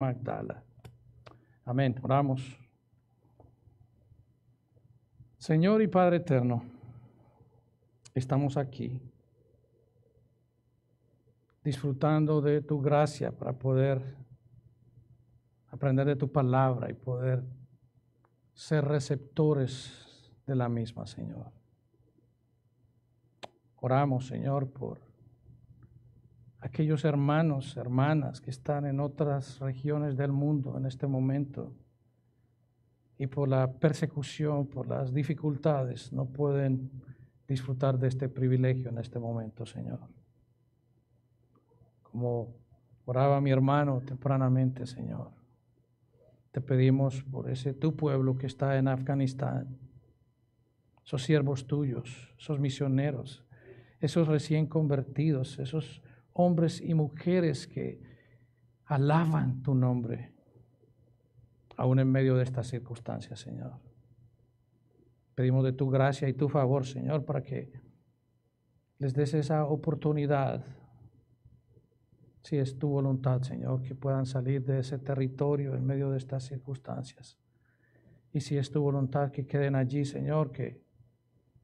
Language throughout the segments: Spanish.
Magdala. Amén. Oramos. Señor y Padre eterno, estamos aquí disfrutando de tu gracia para poder aprender de tu palabra y poder ser receptores de la misma, Señor. Oramos, Señor, por aquellos hermanos, hermanas que están en otras regiones del mundo en este momento y por la persecución, por las dificultades, no pueden disfrutar de este privilegio en este momento, Señor. Como oraba mi hermano tempranamente, Señor, te pedimos por ese tu pueblo que está en Afganistán, esos siervos tuyos, esos misioneros, esos recién convertidos, esos hombres y mujeres que alaban tu nombre, aún en medio de estas circunstancias, Señor. Pedimos de tu gracia y tu favor, Señor, para que les des esa oportunidad, si es tu voluntad, Señor, que puedan salir de ese territorio en medio de estas circunstancias. Y si es tu voluntad que queden allí, Señor, que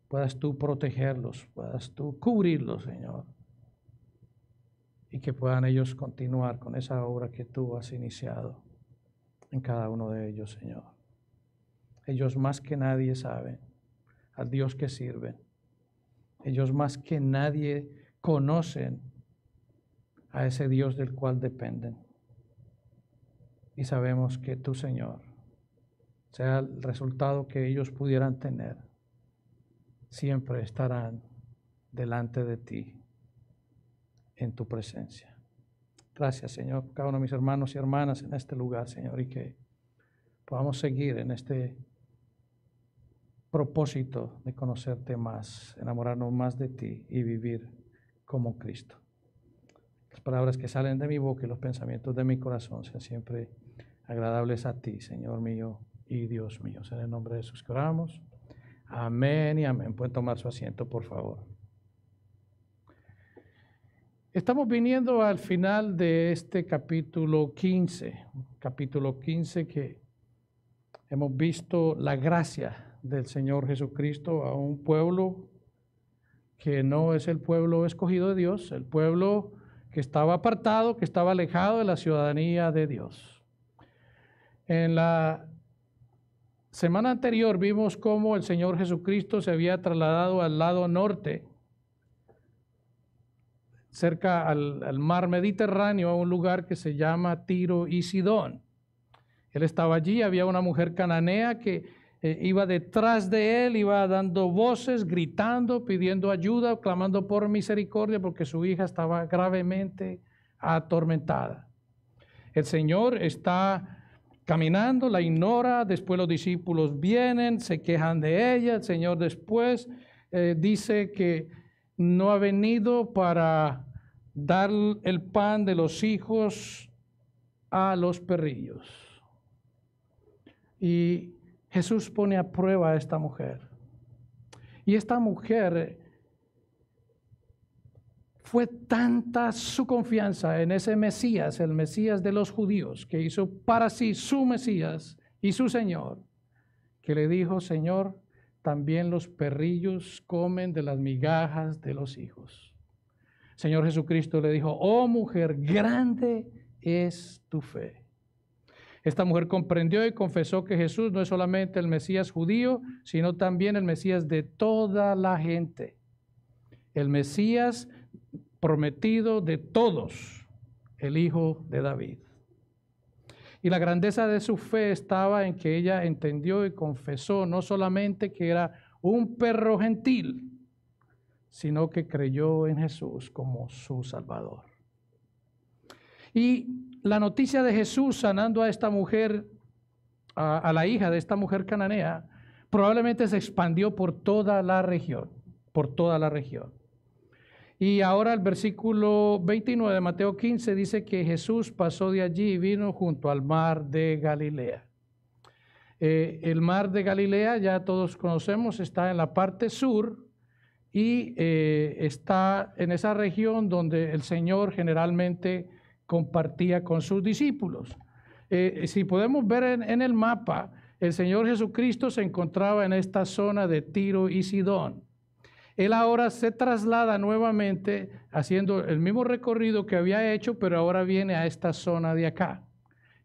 puedas tú protegerlos, puedas tú cubrirlos, Señor, y que puedan ellos continuar con esa obra que tú has iniciado en cada uno de ellos, Señor. Ellos más que nadie saben al Dios que sirven. Ellos más que nadie conocen a ese Dios del cual dependen. Y sabemos que tú, Señor, sea el resultado que ellos pudieran tener, siempre estarán delante de ti en tu presencia. Gracias, Señor, por cada uno de mis hermanos y hermanas en este lugar, Señor, y que podamos seguir en este propósito de conocerte más, enamorarnos más de ti y vivir como Cristo. Las palabras que salen de mi boca y los pensamientos de mi corazón sean siempre agradables a ti, Señor mío y Dios mío. En el nombre de Jesús que oramos. Amén y amén. Pueden tomar su asiento, por favor. Estamos viniendo al final de este capítulo 15 que hemos visto la gracia del Señor Jesucristo a un pueblo que no es el pueblo escogido de Dios, el pueblo que estaba apartado, que estaba alejado de la ciudadanía de Dios. En la semana anterior vimos cómo el Señor Jesucristo se había trasladado al lado norte, cerca al mar Mediterráneo, a un lugar que se llama Tiro y Sidón. Él estaba allí, había una mujer cananea que iba detrás de él, iba dando voces, gritando, pidiendo ayuda, clamando por misericordia porque su hija estaba gravemente atormentada. El Señor está caminando, la ignora, después los discípulos vienen, se quejan de ella, el Señor después dice que no ha venido para dar el pan de los hijos a los perrillos. Y Jesús pone a prueba a esta mujer. Y esta mujer fue tanta su confianza en ese Mesías, el Mesías de los judíos, que hizo para sí su Mesías y su Señor, que le dijo: Señor, también los perrillos comen de las migajas de los hijos. Señor Jesucristo le dijo: oh mujer, grande es tu fe. Esta mujer comprendió y confesó que Jesús no es solamente el Mesías judío, sino también el Mesías de toda la gente. El Mesías prometido de todos, el Hijo de David. Y la grandeza de su fe estaba en que ella entendió y confesó no solamente que era un perro gentil, sino que creyó en Jesús como su Salvador. Y la noticia de Jesús sanando a esta mujer, a la hija de esta mujer cananea, probablemente se expandió por toda la región, Y ahora el versículo 29 de Mateo 15 dice que Jesús pasó de allí y vino junto al mar de Galilea. El mar de Galilea, ya todos conocemos, está en la parte sur y está en esa región donde el Señor generalmente compartía con sus discípulos. si podemos ver en el mapa, el Señor Jesucristo se encontraba en esta zona de Tiro y Sidón. Él ahora se traslada nuevamente haciendo el mismo recorrido que había hecho, pero ahora viene a esta zona de acá.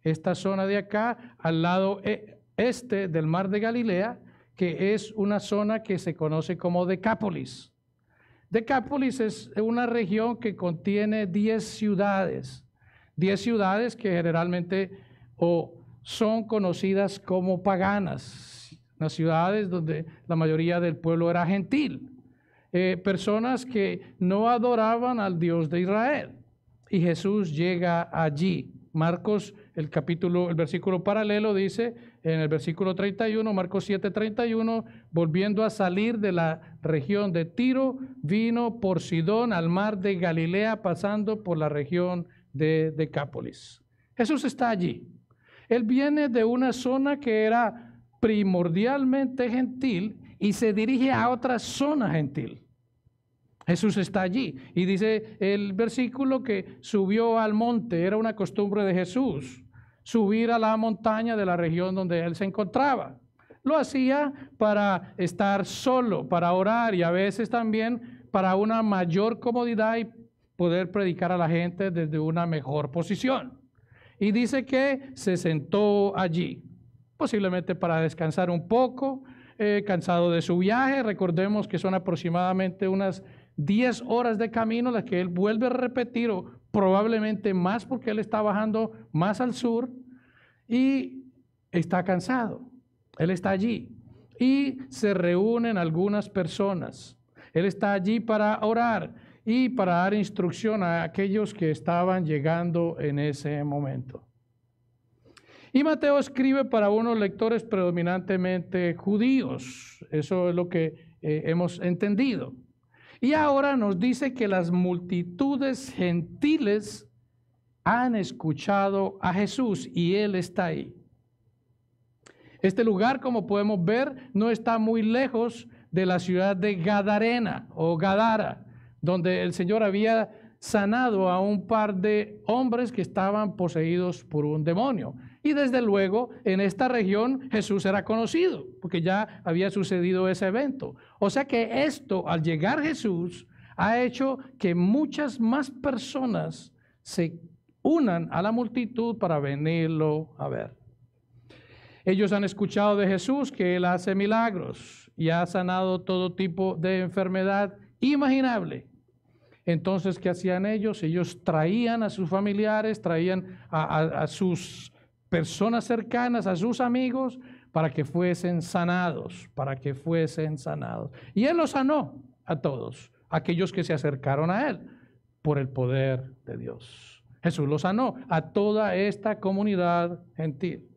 Esta zona de acá, al lado este del mar de Galilea, que es una zona que se conoce como Decápolis. Decápolis es una región que contiene 10 ciudades. 10 ciudades que generalmente son conocidas como paganas. Las ciudades donde la mayoría del pueblo era gentil. Personas que no adoraban al Dios de Israel. Y Jesús llega allí. Marcos, el versículo paralelo dice en el versículo 31, Marcos 7:31, volviendo a salir de la región de Tiro, vino por Sidón al mar de Galilea, pasando por la región de Decápolis. Jesús está allí. Él viene de una zona que era primordialmente gentil y se dirige a otra zona gentil. Jesús está allí y dice el versículo que subió al monte. Era una costumbre de Jesús subir a la montaña de la región donde él se encontraba. Lo hacía para estar solo, para orar y a veces también para una mayor comodidad y poder predicar a la gente desde una mejor posición. Y dice que se sentó allí, posiblemente para descansar un poco, cansado de su viaje. Recordemos que son aproximadamente unas 10 horas de camino las que él vuelve a repetir, o probablemente más porque él está bajando más al sur y está cansado. Él está allí y se reúnen algunas personas. Él está allí para orar y para dar instrucción a aquellos que estaban llegando en ese momento. Y Mateo escribe para unos lectores predominantemente judíos. Eso es lo que hemos entendido. Y ahora nos dice que las multitudes gentiles han escuchado a Jesús y Él está ahí. Este lugar, como podemos ver, no está muy lejos de la ciudad de Gadarena o Gadara, donde el Señor había sanado a un par de hombres que estaban poseídos por un demonio. Y desde luego en esta región Jesús era conocido porque ya había sucedido ese evento. O sea que esto, al llegar Jesús, ha hecho que muchas más personas se unan a la multitud para venirlo a ver. Ellos han escuchado de Jesús que Él hace milagros y ha sanado todo tipo de enfermedad imaginable. Entonces, ¿qué hacían ellos? Ellos traían a sus familiares, traían a sus personas cercanas, a sus amigos, para que fuesen sanados, Y Él los sanó a todos, aquellos que se acercaron a Él, por el poder de Dios. Jesús los sanó a toda esta comunidad gentil.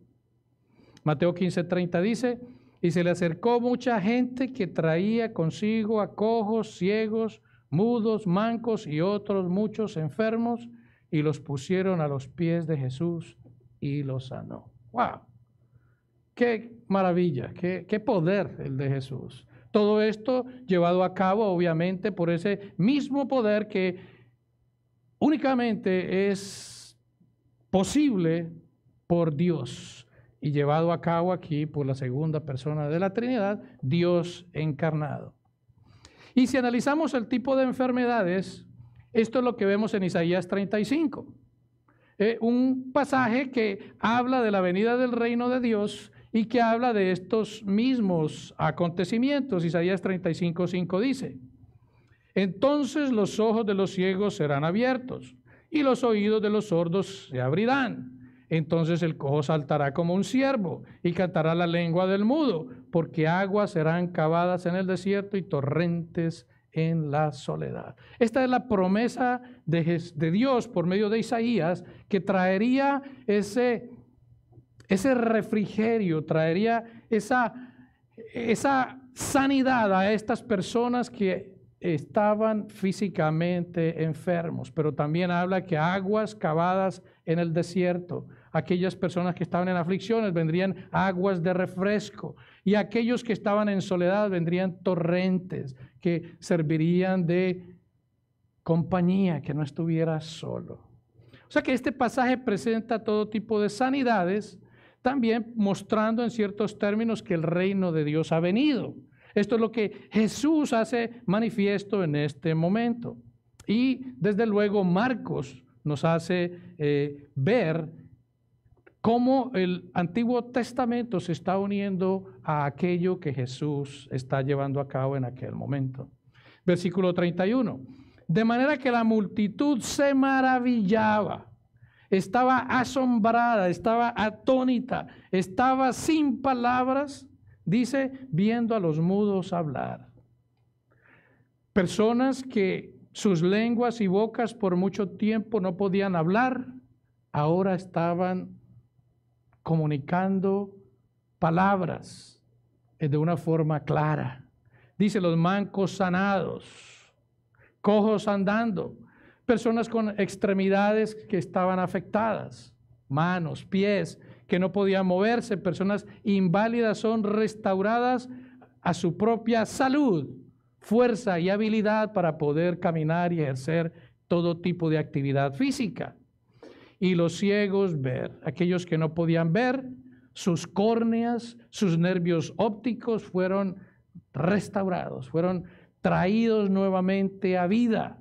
Mateo 15:30 dice, y se le acercó mucha gente que traía consigo a cojos, ciegos, mudos, mancos y otros muchos enfermos, y los pusieron a los pies de Jesús y los sanó. ¡Wow! ¡Qué maravilla! ¡Qué poder el de Jesús! Todo esto llevado a cabo, obviamente, por ese mismo poder que únicamente es posible por Dios y llevado a cabo aquí por la segunda persona de la Trinidad, Dios encarnado. Y si analizamos el tipo de enfermedades, esto es lo que vemos en Isaías 35. Un pasaje que habla de la venida del reino de Dios y que habla de estos mismos acontecimientos. Isaías 35:5 dice, entonces los ojos de los ciegos serán abiertos y los oídos de los sordos se abrirán. Entonces el cojo saltará como un ciervo y cantará la lengua del mudo, porque aguas serán cavadas en el desierto y torrentes en la soledad. Esta es la promesa de Dios por medio de Isaías, que traería ese refrigerio, traería esa sanidad a estas personas que estaban físicamente enfermos, pero también habla que aguas cavadas en el desierto. Aquellas personas que estaban en aflicciones vendrían aguas de refresco, y aquellos que estaban en soledad vendrían torrentes que servirían de compañía, que no estuviera solo. O sea que este pasaje presenta todo tipo de sanidades, también mostrando en ciertos términos que el reino de Dios ha venido. Esto es lo que Jesús hace manifiesto en este momento. Y desde luego Marcos nos hace ver cómo el Antiguo Testamento se está uniendo a aquello que Jesús está llevando a cabo en aquel momento. Versículo 31. De manera que la multitud se maravillaba, estaba asombrada, estaba atónita, estaba sin palabras, dice, viendo a los mudos hablar. Personas que sus lenguas y bocas por mucho tiempo no podían hablar, ahora estaban comunicando palabras de una forma clara. Dice, los mancos sanados, cojos andando, personas con extremidades que estaban afectadas, manos, pies que no podían moverse, personas inválidas son restauradas a su propia salud, fuerza y habilidad para poder caminar y ejercer todo tipo de actividad física. Y los ciegos ver, aquellos que no podían ver, sus córneas, sus nervios ópticos fueron restaurados, fueron traídos nuevamente a vida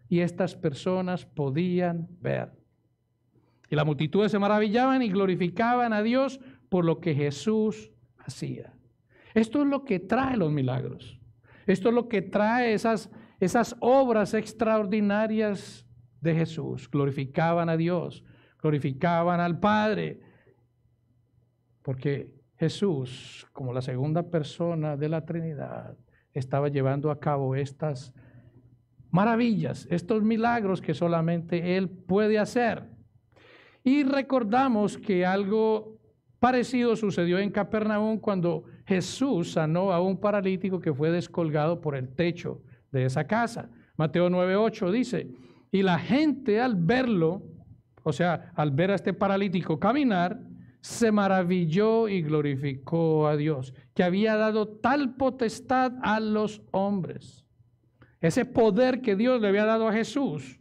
y estas personas podían ver. Y la multitud se maravillaban y glorificaban a Dios por lo que Jesús hacía. Esto es lo que trae los milagros. Esto es lo que trae esas obras extraordinarias de Jesús. Glorificaban a Dios, glorificaban al Padre, porque Jesús, como la segunda persona de la Trinidad, estaba llevando a cabo estas maravillas, estos milagros que solamente Él puede hacer. Y recordamos que algo parecido sucedió en Capernaum cuando Jesús sanó a un paralítico que fue descolgado por el techo de esa casa. Mateo 9:8 dice, y la gente al verlo, o sea, al ver a este paralítico caminar, se maravilló y glorificó a Dios, que había dado tal potestad a los hombres. Ese poder que Dios le había dado a Jesús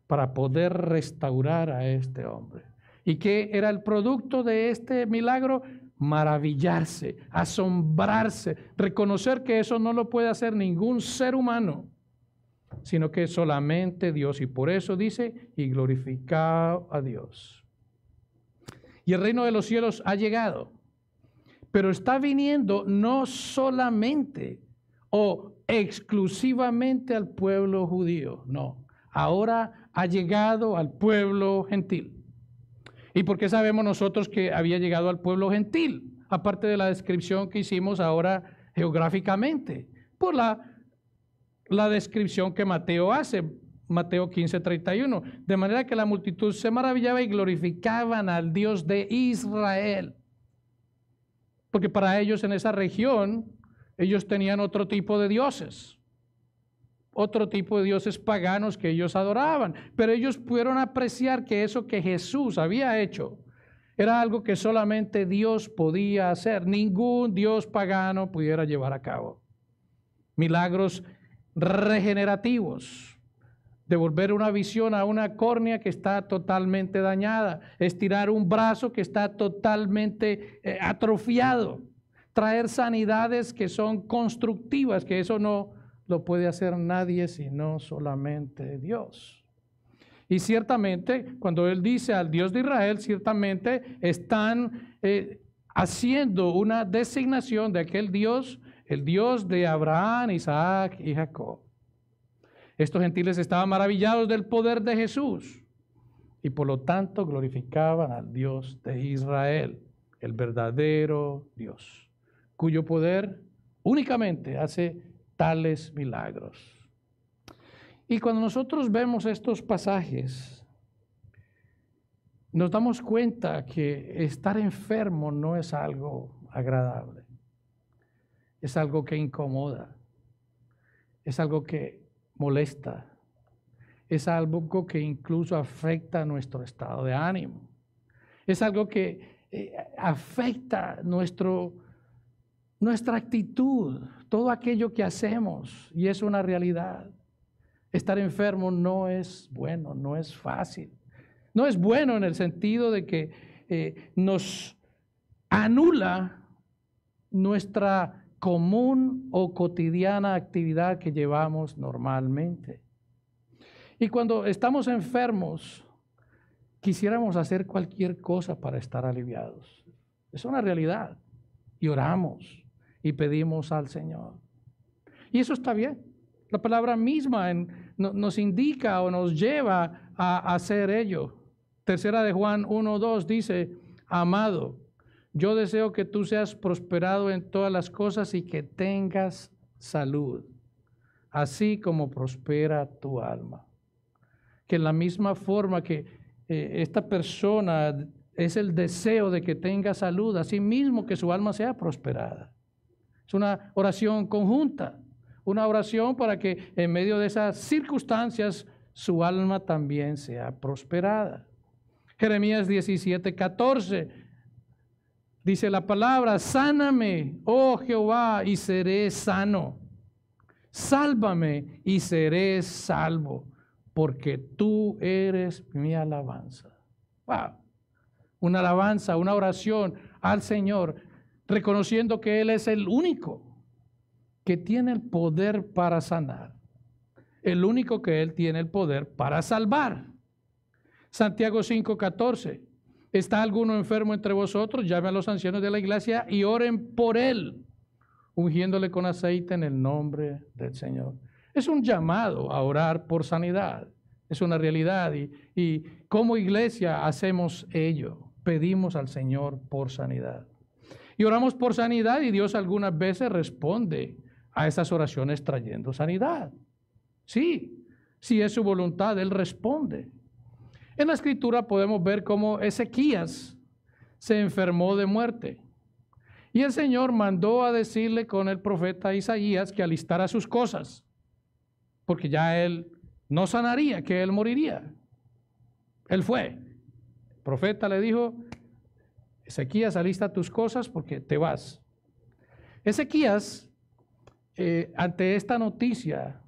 para poder restaurar a este hombre. ¿Y qué era el producto de este milagro? Maravillarse, asombrarse, reconocer que eso no lo puede hacer ningún ser humano, sino que solamente Dios. Y por eso dice, y glorificado a Dios. Y el reino de los cielos ha llegado, pero está viniendo no solamente o exclusivamente al pueblo judío, no. Ahora ha llegado al pueblo gentil. ¿Y por qué sabemos nosotros que había llegado al pueblo gentil? Aparte de la descripción que hicimos ahora geográficamente, por la descripción que Mateo hace, Mateo 15:31. De manera que la multitud se maravillaba y glorificaban al Dios de Israel. Porque para ellos en esa región, ellos tenían otro tipo de dioses. Otro tipo de dioses paganos que ellos adoraban, pero ellos pudieron apreciar que eso que Jesús había hecho era algo que solamente Dios podía hacer, ningún dios pagano pudiera llevar a cabo. Milagros regenerativos, devolver una visión a una córnea que está totalmente dañada, estirar un brazo que está totalmente atrofiado, traer sanidades que son constructivas, que eso no lo puede hacer nadie sino solamente Dios. Y ciertamente, cuando Él dice al Dios de Israel, ciertamente están haciendo una designación de aquel Dios, el Dios de Abraham, Isaac y Jacob. Estos gentiles estaban maravillados del poder de Jesús y por lo tanto glorificaban al Dios de Israel, el verdadero Dios, cuyo poder únicamente hace tales milagros. Y cuando nosotros vemos estos pasajes, nos damos cuenta que estar enfermo no es algo agradable, es algo que incomoda, es algo que molesta, es algo que incluso afecta nuestro estado de ánimo, es algo que afecta nuestra actitud, todo aquello que hacemos, y es una realidad. Estar enfermo no es bueno, no es fácil. No es bueno en el sentido de que nos anula nuestra común o cotidiana actividad que llevamos normalmente. Y cuando estamos enfermos, quisiéramos hacer cualquier cosa para estar aliviados. Es una realidad. Y oramos y pedimos al Señor. Y eso está bien. La palabra misma nos indica o nos lleva a hacer ello. Tercera de Juan 1:2 dice: amado, yo deseo que tú seas prosperado en todas las cosas y que tengas salud, así como prospera tu alma. Que en la misma forma que esta persona es el deseo de que tenga salud, así mismo que su alma sea prosperada. Es una oración conjunta, una oración para que en medio de esas circunstancias su alma también sea prosperada. Jeremías 17:14 dice la palabra: sáname, oh Jehová, y seré sano. Sálvame y seré salvo, porque tú eres mi alabanza. Wow. Una alabanza, una oración al Señor, reconociendo que Él es el único que tiene el poder para sanar, el único que Él tiene el poder para salvar. Santiago 5:14, ¿está alguno enfermo entre vosotros? Llame a los ancianos de la iglesia y oren por él, ungiéndole con aceite en el nombre del Señor. Es un llamado a orar por sanidad, es una realidad, y como iglesia hacemos ello. Pedimos al Señor por sanidad. Y oramos por sanidad y Dios algunas veces responde a esas oraciones trayendo sanidad. Sí, si es su voluntad, Él responde. En la Escritura podemos ver cómo Ezequías se enfermó de muerte. Y el Señor mandó a decirle con el profeta Isaías que alistara sus cosas, porque ya él no sanaría, que él moriría. Él fue. El profeta le dijo: Ezequías, alista tus cosas porque te vas. Ezequías, ante esta noticia,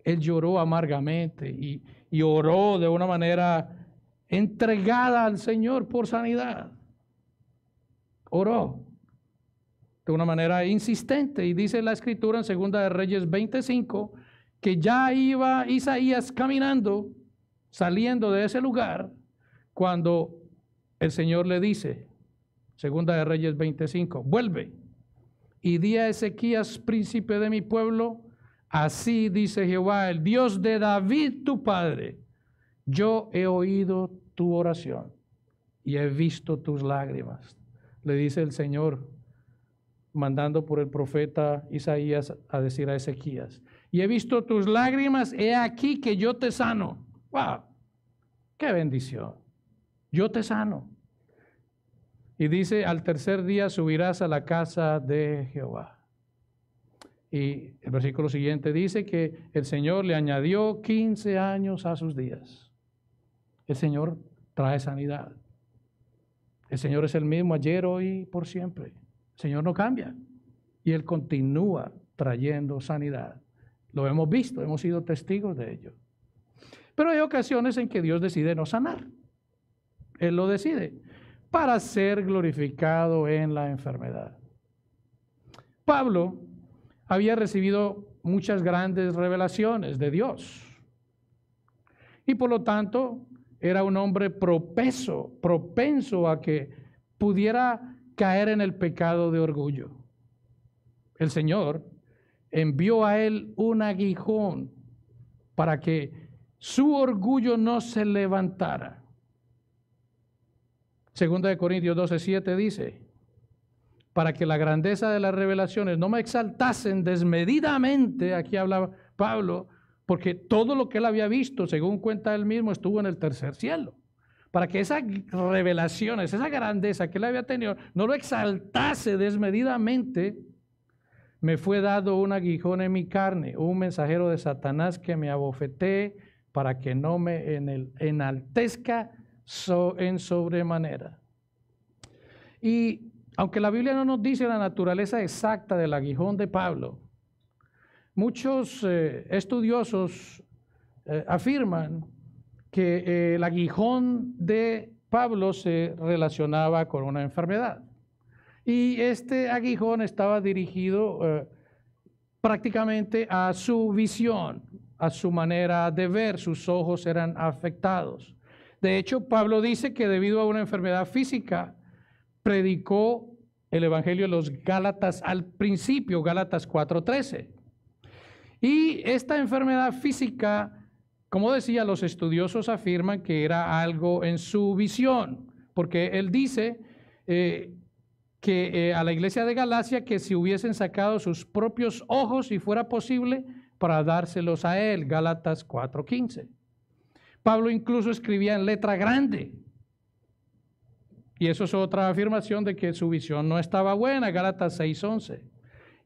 él lloró amargamente y oró de una manera entregada al Señor por sanidad. Oró de una manera insistente, y dice la Escritura en Segunda de Reyes 25 que ya iba Isaías caminando, saliendo de ese lugar, cuando el Señor le dice, Segunda de Reyes 25, vuelve y di a Ezequías, príncipe de mi pueblo, así dice Jehová, el Dios de David tu padre, yo he oído tu oración y he visto tus lágrimas. Le dice el Señor, mandando por el profeta Isaías a decir a Ezequías, y he visto tus lágrimas, he aquí que yo te sano. ¡Wow! ¡Qué bendición! Yo te sano. Y dice, al tercer día subirás a la casa de Jehová. Y el versículo siguiente dice que el Señor le añadió 15 años a sus días. El Señor trae sanidad. El Señor es el mismo ayer, hoy y por siempre. El Señor no cambia. Y Él continúa trayendo sanidad. Lo hemos visto, hemos sido testigos de ello. Pero hay ocasiones en que Dios decide no sanar. Él lo decide para ser glorificado en la enfermedad. Pablo había recibido muchas grandes revelaciones de Dios. Y por lo tanto, era un hombre propenso a que pudiera caer en el pecado de orgullo. El Señor envió a él un aguijón para que su orgullo no se levantara. Segunda de Corintios 12:7 dice, para que la grandeza de las revelaciones no me exaltasen desmedidamente, aquí habla Pablo, porque todo lo que él había visto, según cuenta él mismo, estuvo en el tercer cielo. Para que esas revelaciones, esa grandeza que él había tenido, no lo exaltase desmedidamente, me fue dado un aguijón en mi carne, un mensajero de Satanás que me abofetee para que no me enaltezca en sobremanera. Y aunque la Biblia no nos dice la naturaleza exacta del aguijón de Pablo, muchos estudiosos afirman que el aguijón de Pablo se relacionaba con una enfermedad. Y este aguijón estaba dirigido prácticamente a su visión, a su manera de ver. Sus ojos eran afectados. De hecho, Pablo dice que debido a una enfermedad física, predicó el evangelio de los Gálatas al principio, Gálatas 4:13. Y esta enfermedad física, como decía, los estudiosos afirman que era algo en su visión, porque él dice a la iglesia de Galacia que si hubiesen sacado sus propios ojos, si fuera posible, para dárselos a él, Gálatas 4:15. Pablo incluso escribía en letra grande, y eso es otra afirmación de que su visión no estaba buena, Gálatas 6:11.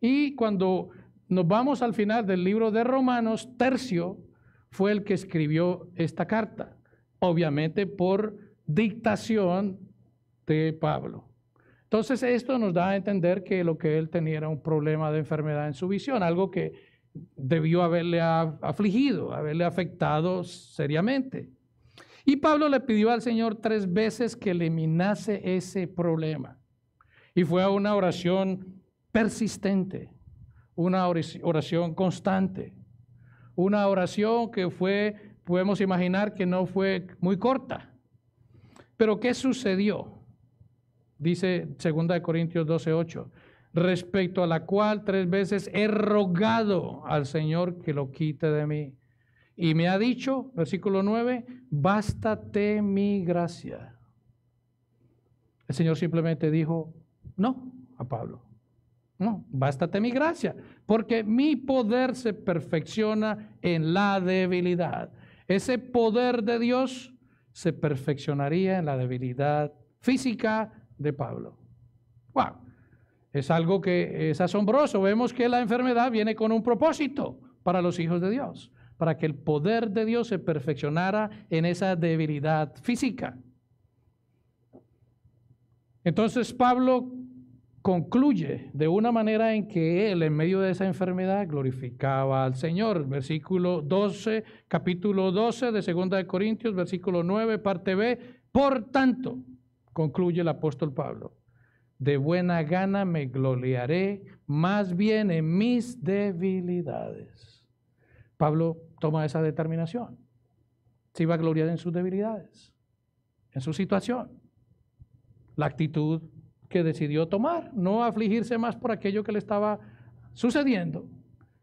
Y cuando nos vamos al final del libro de Romanos, Tercio fue el que escribió esta carta, obviamente por dictación de Pablo. Entonces esto nos da a entender que lo que él tenía era un problema de enfermedad en su visión, algo que debió haberle afligido, haberle afectado seriamente. Y Pablo le pidió al Señor 3 veces que eliminase ese problema. Y fue una oración persistente, una oración constante, una oración que podemos imaginar que no fue muy corta. Pero ¿qué sucedió? Dice 2 Corintios 12:8, respecto a la cual 3 veces he rogado al Señor que lo quite de mí. Y me ha dicho, versículo 9, bástate mi gracia. El Señor simplemente dijo no a Pablo. No, bástate mi gracia, porque mi poder se perfecciona en la debilidad. Ese poder de Dios se perfeccionaría en la debilidad física de Pablo. Wow, es algo que es asombroso. Vemos que la enfermedad viene con un propósito para los hijos de Dios, para que el poder de Dios se perfeccionara en esa debilidad física. Entonces Pablo concluye de una manera en que él, en medio de esa enfermedad, glorificaba al Señor. Versículo 12, capítulo 12 de 2 Corintios, versículo 9, parte B. Por tanto, concluye el apóstol Pablo, de buena gana me gloriaré más bien en mis debilidades. Pablo toma esa determinación. Se iba a gloriar en sus debilidades, en su situación. La actitud que decidió tomar, no afligirse más por aquello que le estaba sucediendo,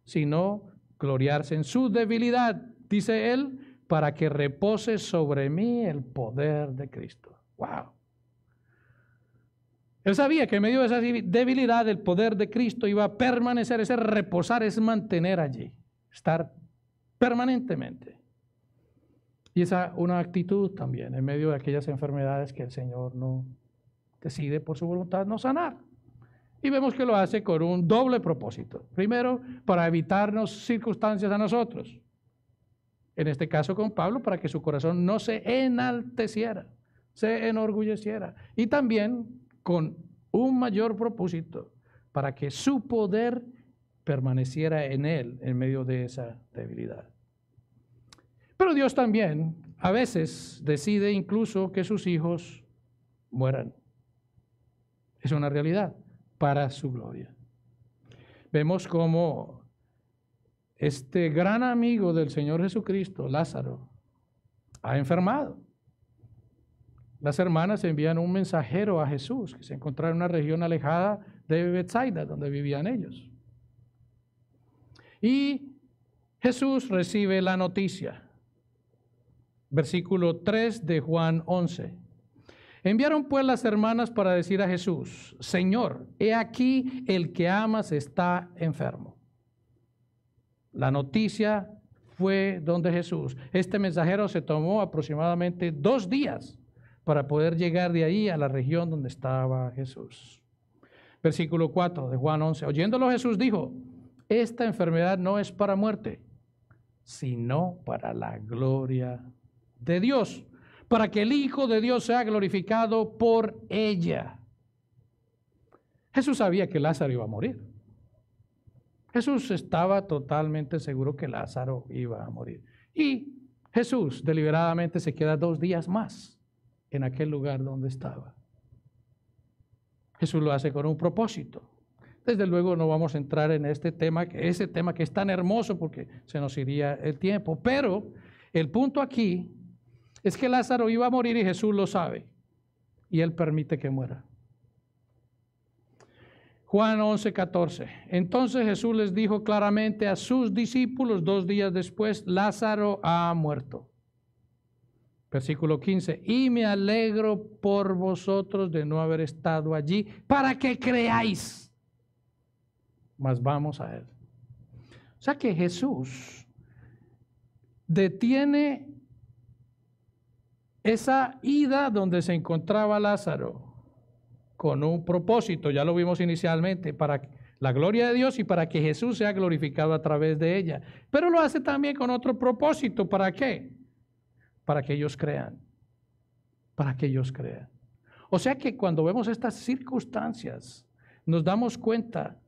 sino gloriarse en su debilidad, dice él, para que repose sobre mí el poder de Cristo. Wow. Él sabía que en medio de esa debilidad el poder de Cristo iba a permanecer, ese reposar es mantener allí, estar permanentemente. Y esa una actitud también en medio de aquellas enfermedades que el Señor no decide por su voluntad no sanar. Y vemos que lo hace con un doble propósito. Primero, para evitarnos circunstancias a nosotros. En este caso con Pablo, para que su corazón no se enalteciera, se enorgulleciera. Y también con un mayor propósito, para que su poder permaneciera en él en medio de esa debilidad. Pero Dios también a veces decide incluso que sus hijos mueran. Es una realidad para su gloria. Vemos cómo este gran amigo del Señor Jesucristo, Lázaro, ha enfermado. Las hermanas envían un mensajero a Jesús, que se encontraba en una región alejada de Betsaida, donde vivían ellos. Y Jesús recibe la noticia. Versículo 3 de Juan 11. Enviaron pues las hermanas para decir a Jesús, Señor, he aquí el que amas está enfermo. La noticia fue donde Jesús. Este mensajero se tomó aproximadamente 2 días para poder llegar de ahí a la región donde estaba Jesús. Versículo 4 de Juan 11. Oyéndolo Jesús dijo, esta enfermedad no es para muerte, sino para la gloria de Dios, para que el Hijo de Dios sea glorificado por ella. Jesús sabía que Lázaro iba a morir. Jesús estaba totalmente seguro que Lázaro iba a morir. Y Jesús deliberadamente se queda 2 días más en aquel lugar donde estaba. Jesús lo hace con un propósito. Desde luego no vamos a entrar en ese tema que es tan hermoso porque se nos iría el tiempo. Pero el punto aquí es que Lázaro iba a morir y Jesús lo sabe. Y Él permite que muera. Juan 11:14. Entonces Jesús les dijo claramente a sus discípulos 2 días después, Lázaro ha muerto. Versículo 15. Y me alegro por vosotros de no haber estado allí para que creáis. Mas vamos a Él. O sea que Jesús detiene esa ida donde se encontraba Lázaro con un propósito, ya lo vimos inicialmente, para la gloria de Dios y para que Jesús sea glorificado a través de ella. Pero lo hace también con otro propósito. ¿Para qué? Para que ellos crean. Para que ellos crean. O sea que cuando vemos estas circunstancias, nos damos cuenta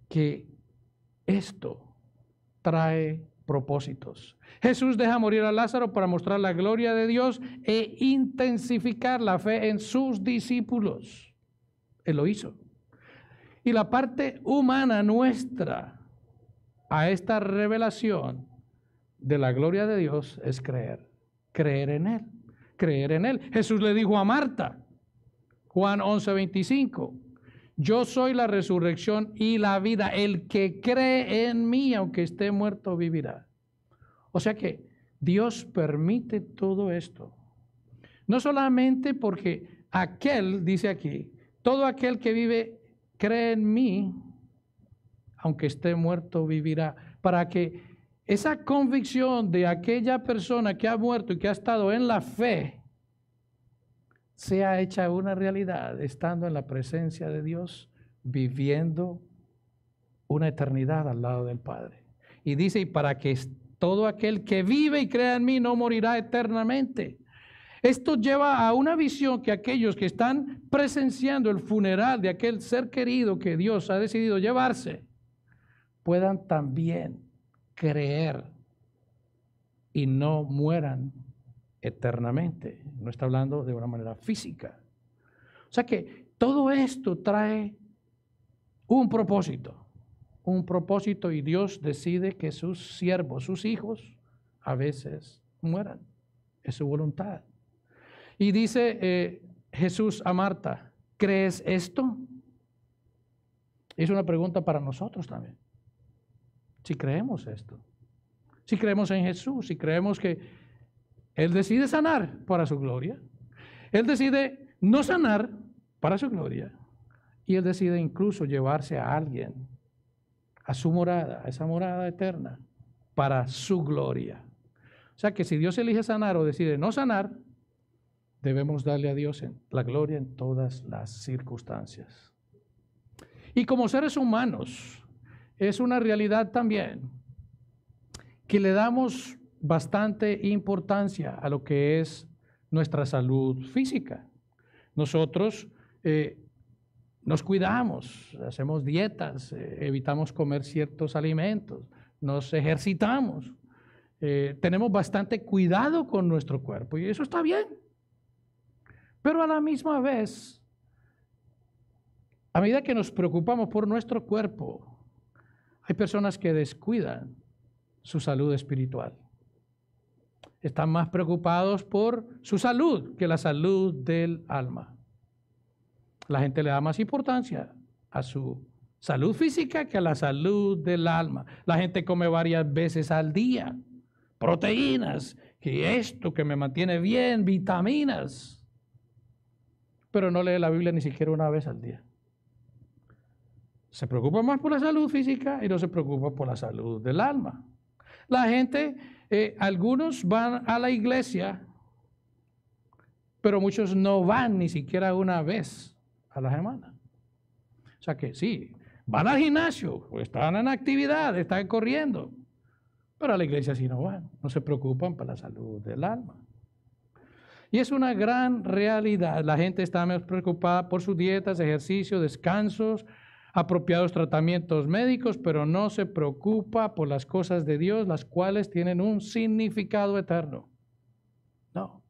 que esto trae propósitos. Jesús deja morir a Lázaro para mostrar la gloria de Dios e intensificar la fe en sus discípulos. Él lo hizo. Y la parte humana nuestra a esta revelación de la gloria de Dios es creer. Creer en Él. Creer en Él. Jesús le dijo a Marta, Juan 11:25, yo soy la resurrección y la vida. El que cree en mí, aunque esté muerto, vivirá. O sea que Dios permite todo esto. No solamente porque aquel, dice aquí, todo aquel que vive, cree en mí, aunque esté muerto, vivirá. Para que esa convicción de aquella persona que ha muerto y que ha estado en la fe, sea hecha una realidad, estando en la presencia de Dios, viviendo una eternidad al lado del Padre. Y dice, y para que todo aquel que vive y crea en mí no morirá eternamente. Esto lleva a una visión que aquellos que están presenciando el funeral de aquel ser querido que Dios ha decidido llevarse, puedan también creer y no mueran eternamente. No está hablando de una manera física. O sea que todo esto trae un propósito y Dios decide que sus siervos, sus hijos, a veces mueran. Es su voluntad. Y dice Jesús a Marta, ¿crees esto? Es una pregunta para nosotros también. Si creemos esto, si creemos en Jesús, si creemos que Él decide sanar para su gloria, Él decide no sanar para su gloria, y Él decide incluso llevarse a alguien a su morada, a esa morada eterna, para su gloria. O sea que si Dios elige sanar o decide no sanar, debemos darle a Dios la gloria en todas las circunstancias. Y como seres humanos, es una realidad también que le damos bastante importancia a lo que es nuestra salud física. Nosotros nos cuidamos, hacemos dietas, evitamos comer ciertos alimentos, nos ejercitamos, tenemos bastante cuidado con nuestro cuerpo y eso está bien. Pero a la misma vez, a medida que nos preocupamos por nuestro cuerpo, hay personas que descuidan su salud espiritual. Están más preocupados por su salud que la salud del alma. La gente le da más importancia a su salud física que a la salud del alma. La gente come varias veces al día, proteínas, que esto que me mantiene bien, vitaminas, pero no lee la Biblia ni siquiera una vez al día. Se preocupa más por la salud física y no se preocupa por la salud del alma. La gente, algunos van a la iglesia, pero muchos no van ni siquiera una vez a la semana. O sea que sí, van al gimnasio, están en actividad, están corriendo, pero a la iglesia sí no van, no se preocupan por la salud del alma. Y es una gran realidad. La gente está más preocupada por sus dietas, ejercicios, descansos, apropiados tratamientos médicos, pero no se preocupa por las cosas de Dios, las cuales tienen un significado eterno. No.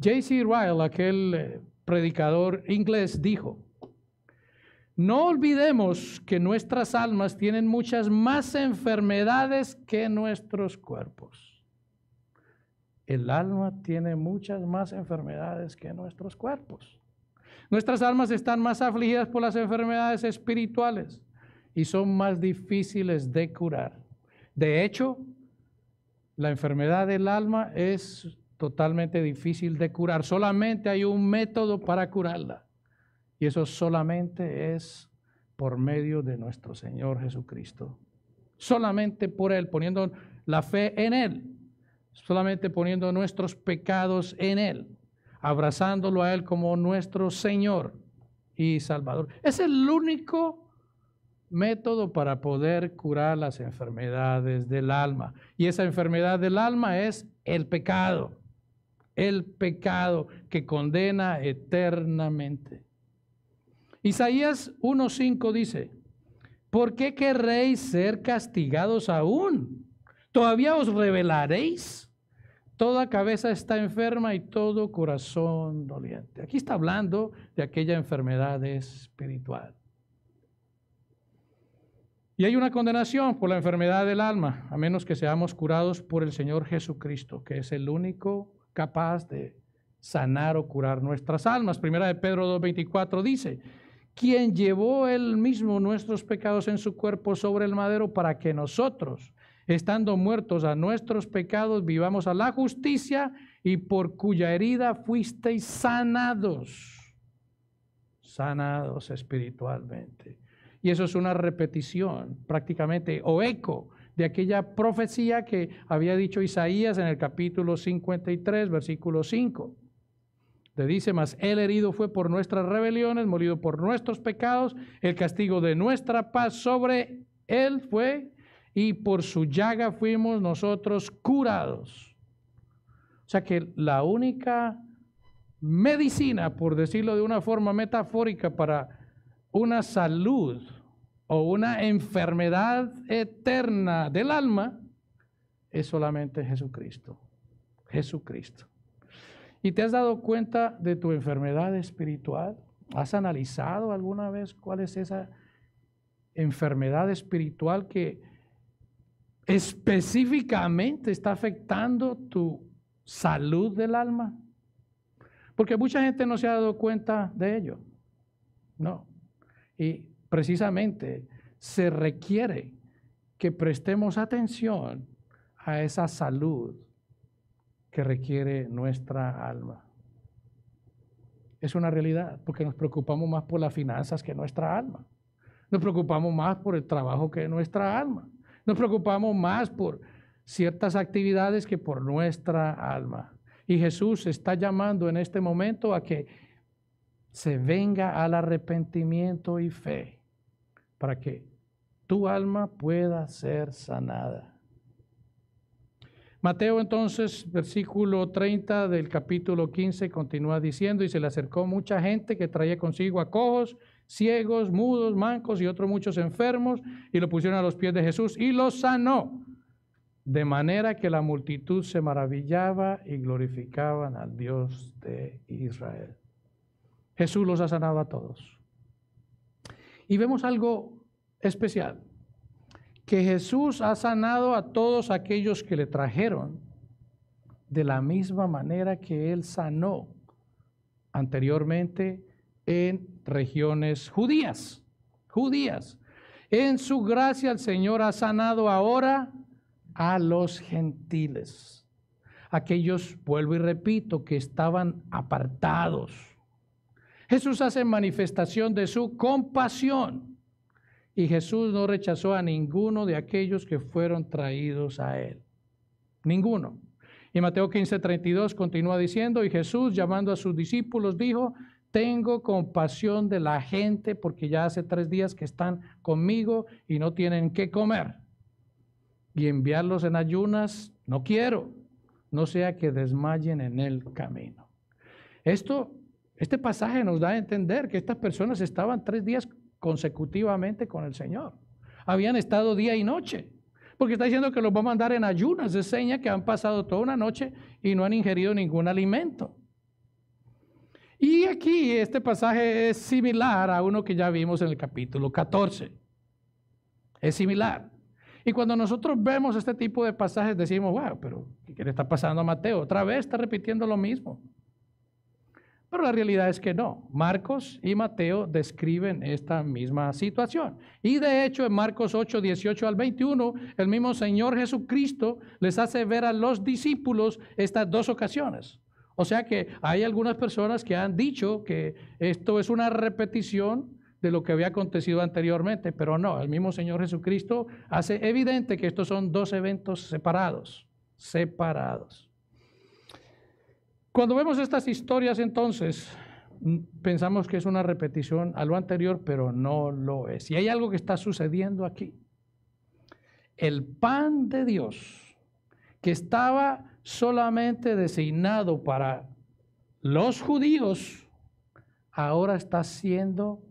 J.C. Ryle, aquel predicador inglés, dijo: no olvidemos que nuestras almas tienen muchas más enfermedades que nuestros cuerpos. El alma tiene muchas más enfermedades que nuestros cuerpos. Nuestras almas están más afligidas por las enfermedades espirituales y son más difíciles de curar. De hecho, la enfermedad del alma es totalmente difícil de curar. Solamente hay un método para curarla. Y eso solamente es por medio de nuestro Señor Jesucristo. Solamente por Él, poniendo la fe en Él. Solamente poniendo nuestros pecados en Él. Abrazándolo a Él como nuestro Señor y Salvador. Es el único método para poder curar las enfermedades del alma. Y esa enfermedad del alma es el pecado. El pecado que condena eternamente. Isaías 1:5 dice: ¿por qué querréis ser castigados aún? ¿Todavía os rebelaréis? Toda cabeza está enferma y todo corazón doliente. Aquí está hablando de aquella enfermedad espiritual. Y hay una condenación por la enfermedad del alma, a menos que seamos curados por el Señor Jesucristo, que es el único capaz de sanar o curar nuestras almas. Primera de Pedro 2:24 dice: quien llevó él mismo nuestros pecados en su cuerpo sobre el madero, para que nosotros, estando muertos a nuestros pecados, vivamos a la justicia, y por cuya herida fuisteis sanados. Sanados espiritualmente. Y eso es una repetición prácticamente o eco de aquella profecía que había dicho Isaías en el capítulo 53, versículo 5. Le dice: mas él herido fue por nuestras rebeliones, molido por nuestros pecados, el castigo de nuestra paz sobre él fue, y por su llaga fuimos nosotros curados. O sea que la única medicina, por decirlo de una forma metafórica, para una salud o una enfermedad eterna del alma es solamente Jesucristo. Jesucristo. ¿Y te has dado cuenta de tu enfermedad espiritual? ¿Has analizado alguna vez cuál es esa enfermedad espiritual que específicamente está afectando tu salud del alma? Porque mucha gente no se ha dado cuenta de ello. No. Y precisamente se requiere que prestemos atención a esa salud que requiere nuestra alma. Es una realidad, porque nos preocupamos más por las finanzas que nuestra alma. Nos preocupamos más por el trabajo que nuestra alma. Nos preocupamos más por ciertas actividades que por nuestra alma. Y Jesús está llamando en este momento a que se venga al arrepentimiento y fe para que tu alma pueda ser sanada. Mateo entonces, versículo 30 del capítulo 15, continúa diciendo: y se le acercó mucha gente que traía consigo a cojos, ciegos, mudos, mancos y otros muchos enfermos, y lo pusieron a los pies de Jesús y los sanó, de manera que la multitud se maravillaba y glorificaban al Dios de Israel. Jesús los ha sanado a todos. Y vemos algo especial, que Jesús ha sanado a todos aquellos que le trajeron de la misma manera que Él sanó anteriormente en regiones judías. En su gracia el Señor ha sanado ahora a los gentiles. Aquellos, vuelvo y repito, que estaban apartados. Jesús hace manifestación de su compasión. Y Jesús no rechazó a ninguno de aquellos que fueron traídos a Él. Ninguno. Y Mateo 15:32 continúa diciendo: y Jesús, llamando a sus discípulos, dijo: tengo compasión de la gente, porque ya hace 3 días que están conmigo y no tienen qué comer. Y enviarlos en ayunas no quiero, no sea que desmayen en el camino. Este pasaje nos da a entender que estas personas estaban 3 días consecutivamente con el Señor. Habían estado día y noche, porque está diciendo que los va a mandar en ayunas, de seña que han pasado toda una noche y no han ingerido ningún alimento. Y aquí este pasaje es similar a uno que ya vimos en el capítulo 14. Es similar. Y cuando nosotros vemos este tipo de pasajes decimos, wow, pero ¿qué le está pasando a Mateo? Otra vez está repitiendo lo mismo. Pero la realidad es que no. Marcos y Mateo describen esta misma situación. Y de hecho en Marcos 8, 18 al 21, el mismo Señor Jesucristo les hace ver a los discípulos estas dos ocasiones. O sea que hay algunas personas que han dicho que esto es una repetición de lo que había acontecido anteriormente, pero no, el mismo Señor Jesucristo hace evidente que estos son dos eventos separados. Cuando vemos estas historias entonces, pensamos que es una repetición a lo anterior, pero no lo es. Y hay algo que está sucediendo aquí. El pan de Dios, que estaba solamente designado para los judíos, ahora está siendo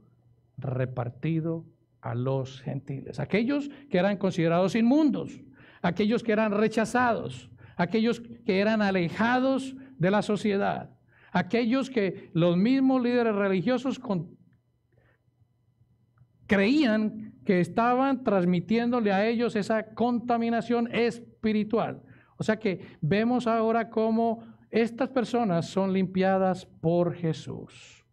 repartido a los gentiles. Aquellos que eran considerados inmundos, aquellos que eran rechazados, aquellos que eran alejados de la sociedad, aquellos que los mismos líderes religiosos creían que estaban transmitiéndole a ellos esa contaminación espiritual. O sea que vemos ahora cómo estas personas son limpiadas por Jesús.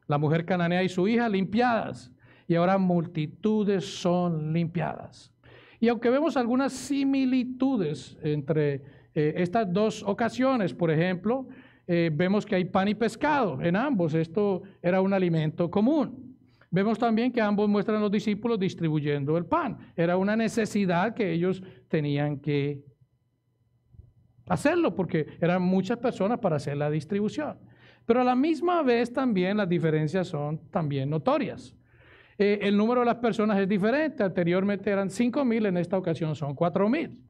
La mujer cananea y su hija limpiadas, y ahora multitudes son limpiadas. Y aunque vemos algunas similitudes entre estas dos ocasiones, por ejemplo, vemos que hay pan y pescado en ambos. Esto era un alimento común. Vemos también que ambos muestran a los discípulos distribuyendo el pan. Era una necesidad que ellos tenían que hacerlo porque eran muchas personas para hacer la distribución. Pero a la misma vez también las diferencias son también notorias. El número de las personas es diferente. Anteriormente eran 5,000, en esta ocasión son 4,000.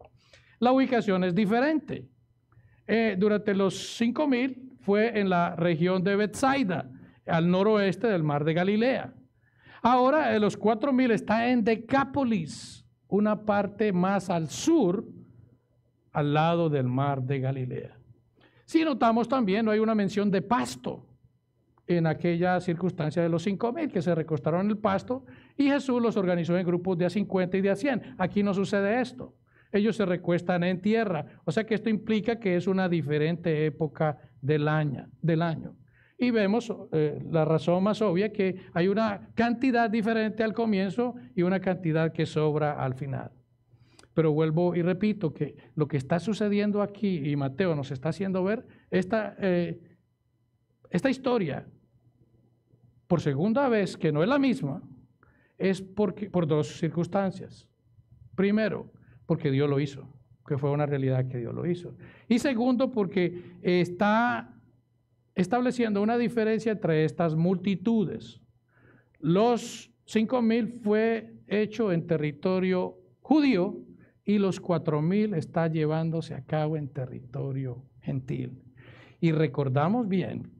La ubicación es diferente. Durante los 5,000 fue en la región de Betsaida, al noroeste del mar de Galilea. Ahora los 4,000 está en Decápolis, una parte más al sur, al lado del mar de Galilea. Si notamos también, no hay una mención de pasto en aquella circunstancia de los 5,000 que se recostaron en el pasto y Jesús los organizó en grupos de a 50 y de a 100. Aquí no sucede esto. Ellos se recuestan en tierra. O sea que esto implica que es una diferente época del año. Y vemos la razón más obvia, que hay una cantidad diferente al comienzo y una cantidad que sobra al final. Pero vuelvo y repito que lo que está sucediendo aquí, y Mateo nos está haciendo ver esta historia por segunda vez, que no es la misma, es por dos circunstancias. Primero, porque Dios lo hizo, que fue una realidad que Dios lo hizo. Y segundo, porque está estableciendo una diferencia entre estas multitudes. Los 5,000 fue hecho en territorio judío y los 4,000 está llevándose a cabo en territorio gentil. Y recordamos bien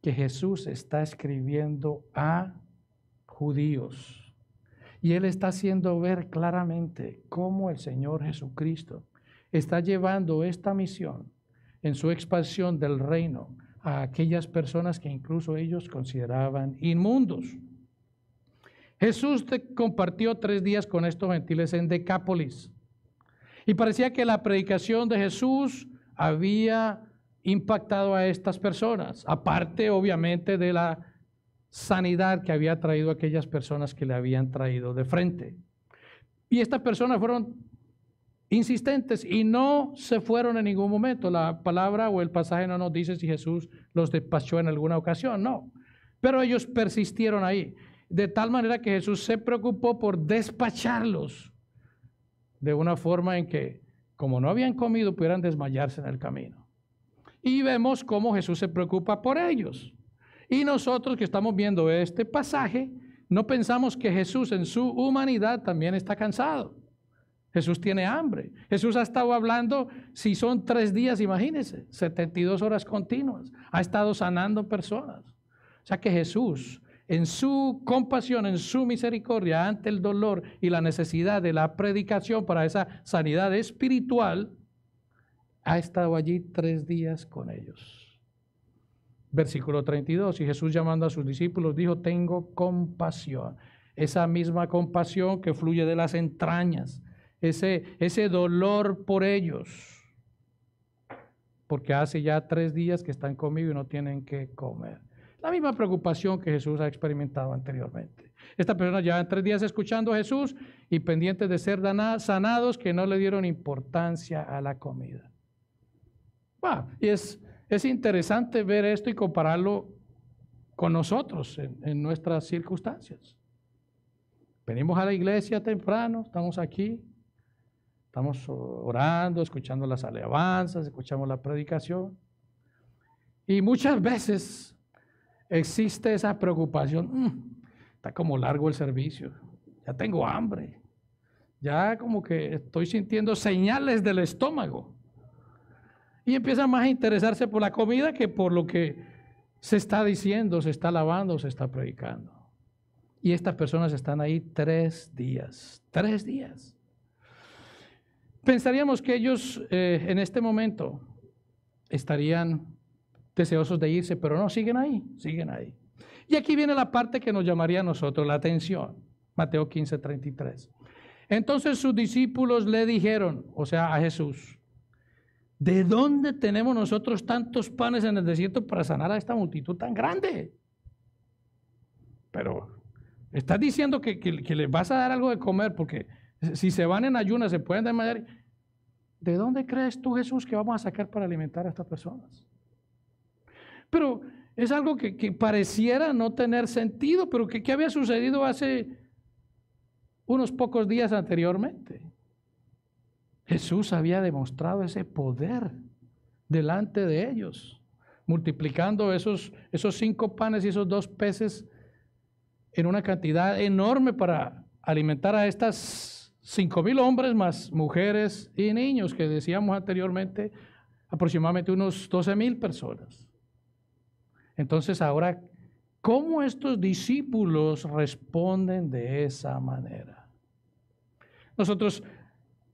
que Jesús está escribiendo a judíos. Y Él está haciendo ver claramente cómo el Señor Jesucristo está llevando esta misión en su expansión del reino a aquellas personas que incluso ellos consideraban inmundos. Jesús compartió 3 días con estos gentiles en Decápolis. Y parecía que la predicación de Jesús había impactado a estas personas, aparte obviamente de la sanidad que había traído a aquellas personas que le habían traído de frente. Y estas personas fueron insistentes y no se fueron en ningún momento. La palabra o el pasaje no nos dice si Jesús los despachó en alguna ocasión, no. Pero ellos persistieron ahí, de tal manera que Jesús se preocupó por despacharlos de una forma en que, como no habían comido, pudieran desmayarse en el camino. Y vemos cómo Jesús se preocupa por ellos. Y nosotros que estamos viendo este pasaje, no pensamos que Jesús en su humanidad también está cansado. Jesús tiene hambre. Jesús ha estado hablando, si son 3 días, imagínense, 72 horas continuas. Ha estado sanando personas. O sea que Jesús en su compasión, en su misericordia ante el dolor y la necesidad de la predicación para esa sanidad espiritual, ha estado allí 3 días con ellos. Versículo 32, y Jesús llamando a sus discípulos dijo, tengo compasión. Esa misma compasión que fluye de las entrañas, ese dolor por ellos, porque hace ya 3 días que están conmigo y no tienen que comer. La misma preocupación que Jesús ha experimentado anteriormente. Esta persona lleva 3 días escuchando a Jesús y pendientes de ser sanados, que no le dieron importancia a la comida. Y es interesante ver esto y compararlo con nosotros en nuestras circunstancias. Venimos a la iglesia temprano, estamos aquí, estamos orando, escuchando las alabanzas, escuchamos la predicación. Y muchas veces existe esa preocupación, está como largo el servicio, ya tengo hambre, ya como que estoy sintiendo señales del estómago. Y empieza más a interesarse por la comida que por lo que se está diciendo, se está alabando, se está predicando. Y estas personas están ahí 3 días, 3 días. Pensaríamos que ellos en este momento estarían deseosos de irse, pero no, siguen ahí, siguen ahí. Y aquí viene la parte que nos llamaría a nosotros la atención. Mateo 15:33. Entonces sus discípulos le dijeron, o sea, a Jesús, ¿de dónde tenemos nosotros tantos panes en el desierto para sanar a esta multitud tan grande? Pero estás diciendo que les vas a dar algo de comer, porque si se van en ayunas se pueden desmayar. ¿De dónde crees tú, Jesús, que vamos a sacar para alimentar a estas personas? Pero es algo que pareciera no tener sentido, pero ¿qué había sucedido hace unos pocos días anteriormente? Jesús había demostrado ese poder delante de ellos, multiplicando esos 5 panes y esos 2 peces en una cantidad enorme para alimentar a estas 5,000 hombres más mujeres y niños, que decíamos anteriormente, aproximadamente unos 12,000 personas. Entonces ahora, ¿cómo estos discípulos responden de esa manera? Nosotros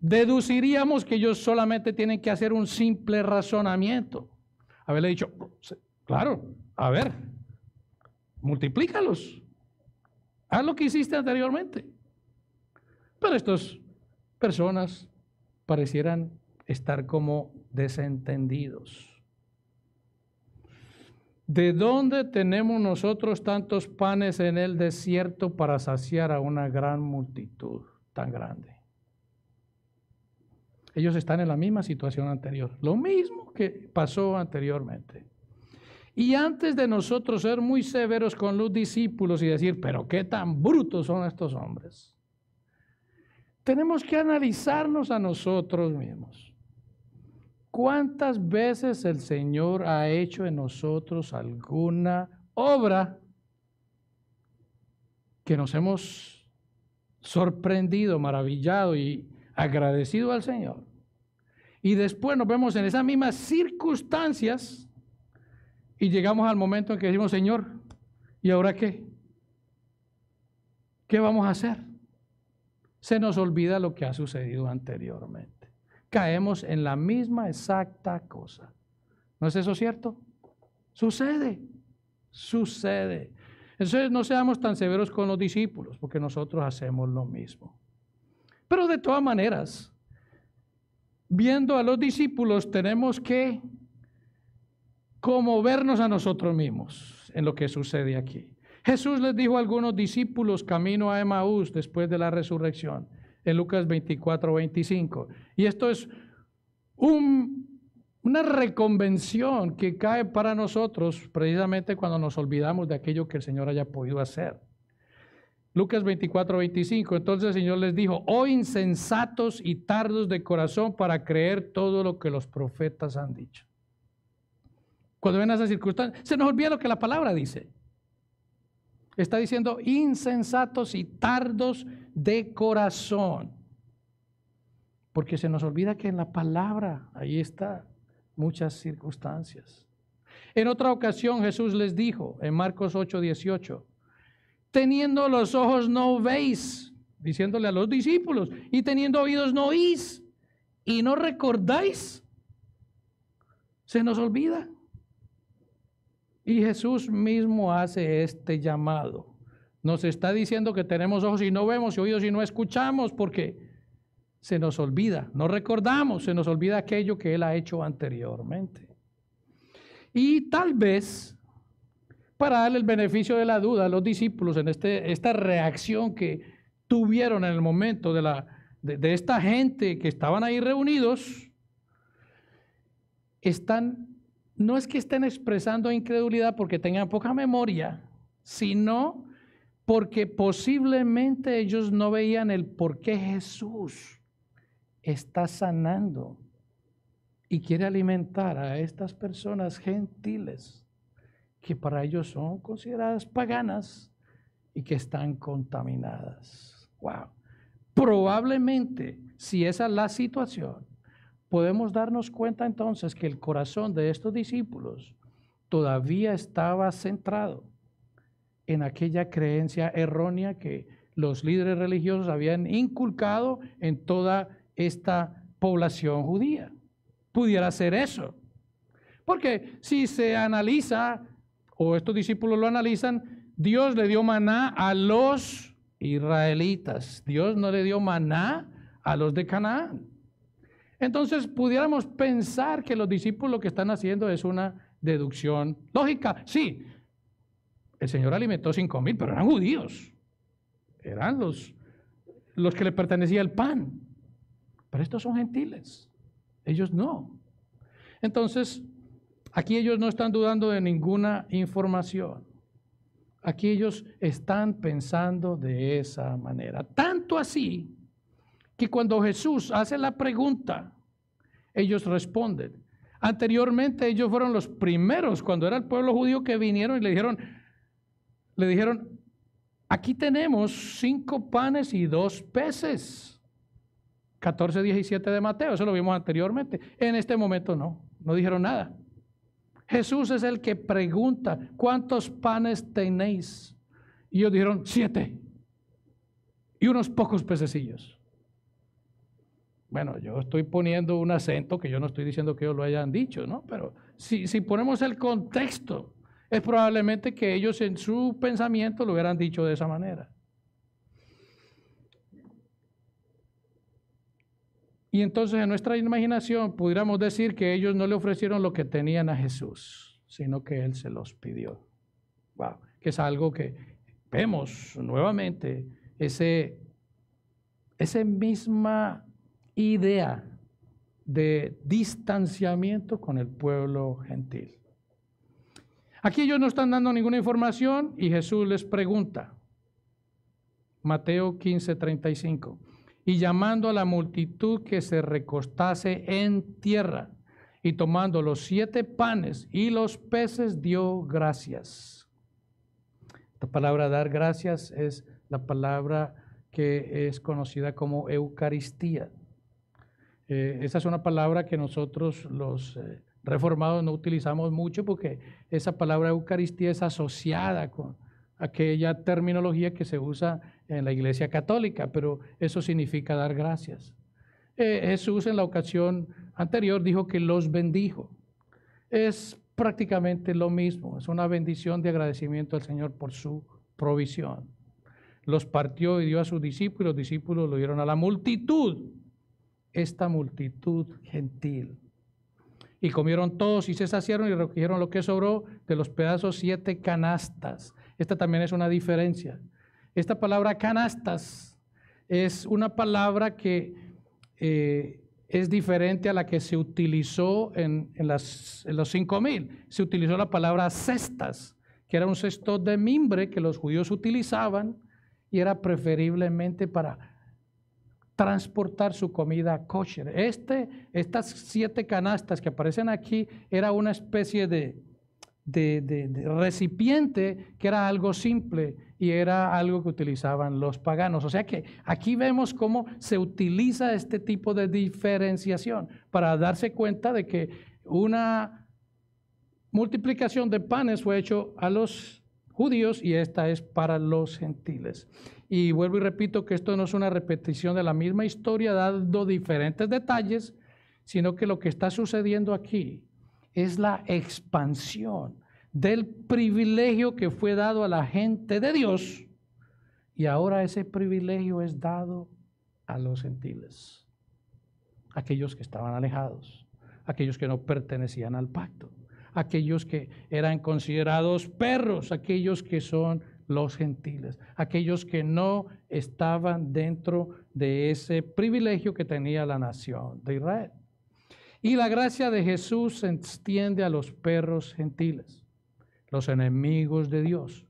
deduciríamos que ellos solamente tienen que hacer un simple razonamiento. Haberle dicho, claro, a ver, multiplícalos. Haz lo que hiciste anteriormente. Pero estas personas parecieran estar como desentendidos. ¿De dónde tenemos nosotros tantos panes en el desierto para saciar a una gran multitud tan grande? Ellos están en la misma situación anterior, lo mismo que pasó anteriormente. Y antes de nosotros ser muy severos con los discípulos y decir, pero qué tan brutos son estos hombres, tenemos que analizarnos a nosotros mismos. ¿Cuántas veces el Señor ha hecho en nosotros alguna obra que nos hemos sorprendido, maravillado y agradecido al Señor? Y después nos vemos en esas mismas circunstancias y llegamos al momento en que decimos, Señor, ¿y ahora qué? ¿Qué vamos a hacer? Se nos olvida lo que ha sucedido anteriormente. Caemos en la misma exacta cosa. ¿No es eso cierto? Sucede. Entonces no seamos tan severos con los discípulos, porque nosotros hacemos lo mismo. Pero de todas maneras, viendo a los discípulos, tenemos que conmovernos a nosotros mismos en lo que sucede aquí. Jesús les dijo a algunos discípulos camino a Emaús después de la resurrección, en Lucas 24:25. Y esto es una reconvención que cae para nosotros precisamente cuando nos olvidamos de aquello que el Señor haya podido hacer. Lucas 24:25. Entonces el Señor les dijo, oh insensatos y tardos de corazón para creer todo lo que los profetas han dicho. Cuando ven esas circunstancias, se nos olvida lo que la palabra dice. Está diciendo insensatos y tardos de corazón. Porque se nos olvida que en la palabra, ahí está, muchas circunstancias. En otra ocasión Jesús les dijo, en Marcos 8:18, Teniendo los ojos no veis, diciéndole a los discípulos, y teniendo oídos no oís, y no recordáis. Se nos olvida. Y Jesús mismo hace este llamado. Nos está diciendo que tenemos ojos y no vemos, y oídos y no escuchamos, porque se nos olvida, no recordamos, se nos olvida aquello que Él ha hecho anteriormente. Y tal vez, para darle el beneficio de la duda a los discípulos en esta reacción que tuvieron en el momento de esta gente que estaban ahí reunidos, no es que estén expresando incredulidad porque tengan poca memoria, sino porque posiblemente ellos no veían el por qué Jesús está sanando y quiere alimentar a estas personas gentiles que para ellos son consideradas paganas y que están contaminadas. Wow. Probablemente, si esa es la situación, podemos darnos cuenta entonces que el corazón de estos discípulos todavía estaba centrado en aquella creencia errónea que los líderes religiosos habían inculcado en toda esta población judía. Pudiera ser eso. Porque si se analiza, o estos discípulos lo analizan, Dios le dio maná a los israelitas. Dios no le dio maná a los de Canaán. Entonces pudiéramos pensar que los discípulos lo que están haciendo es una deducción lógica. Sí, el Señor alimentó 5,000, pero eran judíos. Eran los que le pertenecía el pan. Pero estos son gentiles. Ellos no. Entonces, aquí ellos no están dudando de ninguna información. Aquí ellos están pensando de esa manera. Tanto así que cuando Jesús hace la pregunta, ellos responden. Anteriormente ellos fueron los primeros, cuando era el pueblo judío, que vinieron y le dijeron, aquí tenemos 5 panes y 2 peces. 14:17 de Mateo, eso lo vimos anteriormente. En este momento no dijeron nada. Jesús es el que pregunta, ¿cuántos panes tenéis? Y ellos dijeron, 7. Y unos pocos pececillos. Bueno, yo estoy poniendo un acento que yo no estoy diciendo que ellos lo hayan dicho, ¿no? Pero si ponemos el contexto, es probablemente que ellos en su pensamiento lo hubieran dicho de esa manera. Y entonces en nuestra imaginación pudiéramos decir que ellos no le ofrecieron lo que tenían a Jesús, sino que Él se los pidió. Wow, que es algo que vemos nuevamente, esa misma idea de distanciamiento con el pueblo gentil. Aquí ellos no están dando ninguna información y Jesús les pregunta, Mateo 15:35, y llamando a la multitud que se recostase en tierra, y tomando los 7 panes y los peces, dio gracias. La palabra dar gracias es la palabra que es conocida como Eucaristía. Esa es una palabra que nosotros los reformados no utilizamos mucho porque esa palabra Eucaristía es asociada con aquella terminología que se usa en la Iglesia Católica, pero eso significa dar gracias. Jesús en la ocasión anterior dijo que los bendijo. Es prácticamente lo mismo, es una bendición de agradecimiento al Señor por su provisión. Los partió y dio a sus discípulos, los discípulos lo dieron a la multitud, esta multitud gentil. Y comieron todos y se saciaron y recogieron lo que sobró de los pedazos 7 canastas. Esta también es una diferencia. Esta palabra canastas es una palabra que es diferente a la que se utilizó en los 5,000. Se utilizó la palabra cestas, que era un cesto de mimbre que los judíos utilizaban y era preferiblemente para transportar su comida kosher. Estas 7 canastas que aparecen aquí era una especie de recipiente que era algo simple y era algo que utilizaban los paganos. O sea que aquí vemos cómo se utiliza este tipo de diferenciación para darse cuenta de que una multiplicación de panes fue hecho a los judíos y esta es para los gentiles. Y vuelvo y repito que esto no es una repetición de la misma historia dando diferentes detalles, sino que lo que está sucediendo aquí es la expansión del privilegio que fue dado a la gente de Dios y ahora ese privilegio es dado a los gentiles, aquellos que estaban alejados, aquellos que no pertenecían al pacto, aquellos que eran considerados perros, aquellos que son los gentiles, aquellos que no estaban dentro de ese privilegio que tenía la nación de Israel. Y la gracia de Jesús se extiende a los perros gentiles, los enemigos de Dios.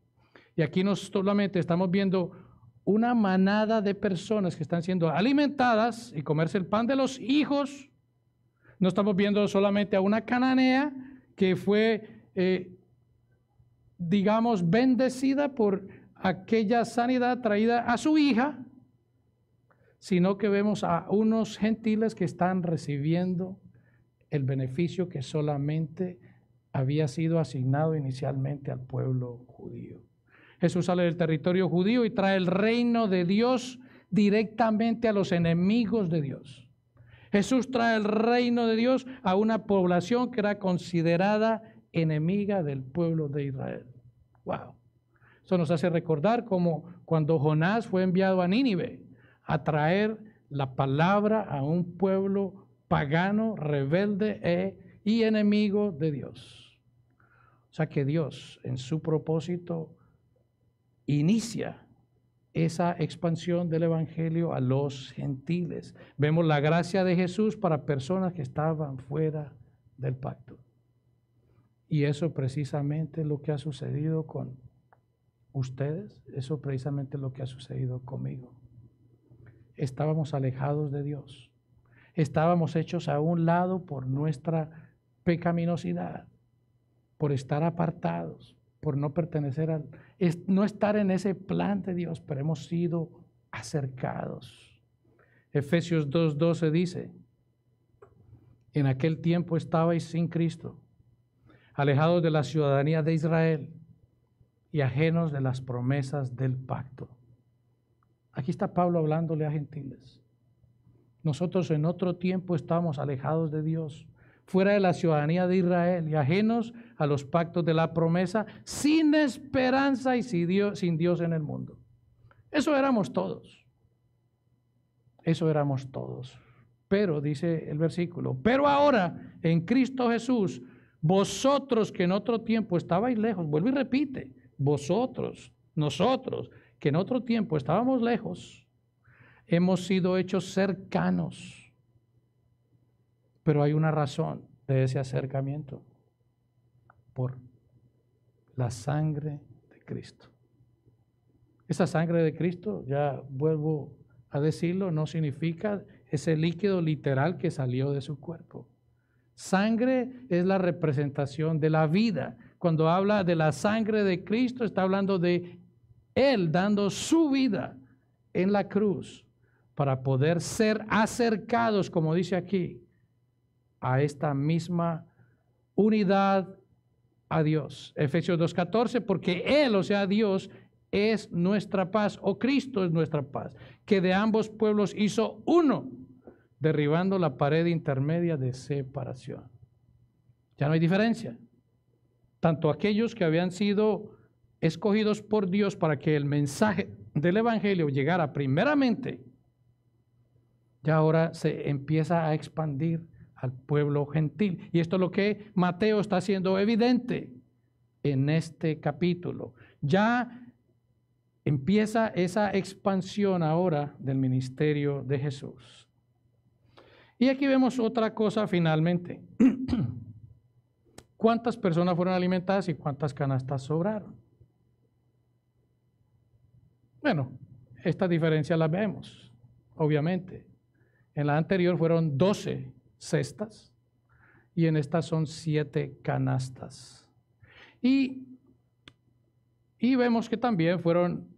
Y aquí no solamente estamos viendo una manada de personas que están siendo alimentadas y comerse el pan de los hijos. No estamos viendo solamente a una cananea que fue, digamos, bendecida por aquella sanidad traída a su hija, sino que vemos a unos gentiles que están recibiendo el beneficio que solamente había sido asignado inicialmente al pueblo judío. Jesús sale del territorio judío y trae el reino de Dios directamente a los enemigos de Dios. Jesús trae el reino de Dios a una población que era considerada enemiga del pueblo de Israel. ¡Wow! Eso nos hace recordar como cuando Jonás fue enviado a Nínive a traer la palabra a un pueblo pagano, rebelde y enemigo de Dios. O sea que Dios en su propósito inicia esa expansión del evangelio a los gentiles. Vemos la gracia de Jesús para personas que estaban fuera del pacto. Y eso precisamente es lo que ha sucedido con ustedes, eso precisamente es lo que ha sucedido conmigo. Estábamos alejados de Dios. Estábamos hechos a un lado por nuestra pecaminosidad, por estar apartados, por no pertenecer no estar en ese plan de Dios, pero hemos sido acercados. Efesios 2:12 dice, en aquel tiempo estabais sin Cristo, alejados de la ciudadanía de Israel y ajenos de las promesas del pacto. Aquí está Pablo hablándole a gentiles. Nosotros en otro tiempo estábamos alejados de Dios, fuera de la ciudadanía de Israel y ajenos a los pactos de la promesa, sin esperanza y sin Dios en el mundo. Eso éramos todos. Eso éramos todos. Pero, dice el versículo, pero ahora en Cristo Jesús, vosotros que en otro tiempo estabais lejos, vuelve y repite, vosotros, nosotros, que en otro tiempo estábamos lejos, hemos sido hechos cercanos. Pero hay una razón de ese acercamiento, por la sangre de Cristo. Esa sangre de Cristo, ya vuelvo a decirlo, no significa ese líquido literal que salió de su cuerpo. Sangre es la representación de la vida. Cuando habla de la sangre de Cristo, está hablando de Él dando su vida en la cruz para poder ser acercados, como dice aquí, a esta misma unidad a Dios. Efesios 2:14, porque Él, o sea Dios, es nuestra paz, o Cristo es nuestra paz, que de ambos pueblos hizo uno, derribando la pared intermedia de separación. Ya no hay diferencia. Tanto aquellos que habían sido escogidos por Dios para que el mensaje del evangelio llegara primeramente, ya ahora se empieza a expandir al pueblo gentil. Y esto es lo que Mateo está haciendo evidente en este capítulo. Ya empieza esa expansión ahora del ministerio de Jesús. Y aquí vemos otra cosa finalmente. ¿Cuántas personas fueron alimentadas y cuántas canastas sobraron? Bueno, esta diferencia la vemos, obviamente. En la anterior fueron 12 cestas y en esta son 7 canastas. Y vemos que también fueron